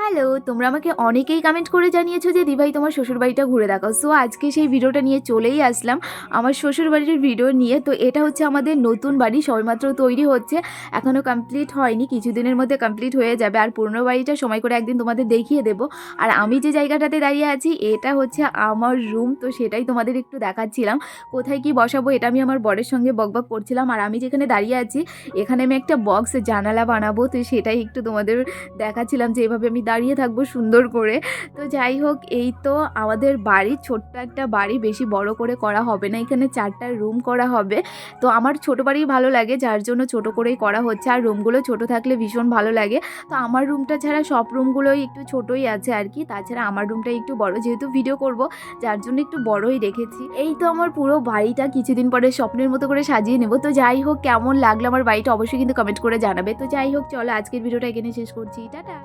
Hello, তোমরা আমাকে অনেকেই কমেন্ট করে জানিয়েছো যে দিভাই তোমার শ্বশুরবাড়িটা ঘুরে দেখাও। সো আজকে সেই ভিডিওটা নিয়ে চলেই আসলাম আমার শ্বশুরবাড়ির ভিডিও নিয়ে। তো এটা হচ্ছে আমাদের নতুন বাড়ি, সবেমাত্র তৈরি হচ্ছে, এখনও কমপ্লিট হয়নি, কিছুদিনের মধ্যে কমপ্লিট হয়ে যাবে। আর পুরনো বাড়িটা সময় করে একদিন তোমাদের দেখিয়ে দেবো। আর আমি যে জায়গাটাতে দাঁড়িয়ে আছি এটা হচ্ছে আমার রুম, তো সেটাই তোমাদের একটু দেখাচ্ছিলাম। কোথায় কি বসাবো এটা আমি আমার বরের সঙ্গে বকবক করছিলাম। আর আমি যেখানে দাঁড়িয়ে আছি এখানে আমি একটা বক্স জানালা বানাবো, তো সেটাই একটু তোমাদের দেখাচ্ছিলাম যে এভাবে আমি দাঁড়িয়ে থাকবো সুন্দর করে। তো যাই হোক, এই তো আমাদের বাড়ি, ছোট্ট একটা বাড়ি, বেশি বড় করে করা হবে না, এখানে 4টা রুম করা হবে। তো আমার ছোট বাড়ি ভালো লাগে, যার জন্য ছোট করেই করা হচ্ছে। আর রুমগুলো ছোট থাকলে ভীষণ ভালো লাগে। তো আমার রুমটা ছাড়া সব রুমগুলোই একটু ছোটই আছে আর কি, তাছাড়া আমার রুমটাই একটু বড়, যেহেতু ভিডিও করব যার জন্য একটু বড়ই রেখেছি। এই তো আমার পুরো বাড়িটা কিছুদিন পরে স্বপ্নের মতো করে সাজিয়ে নেব। তো যাই হোক, কেমন লাগলো আমার বাড়িটা অবশ্যই কিন্তু কমেন্ট করে জানাবে। তো যাই হোক, চলো আজকের ভিডিওটা এখানে শেষ করছি, টাটা।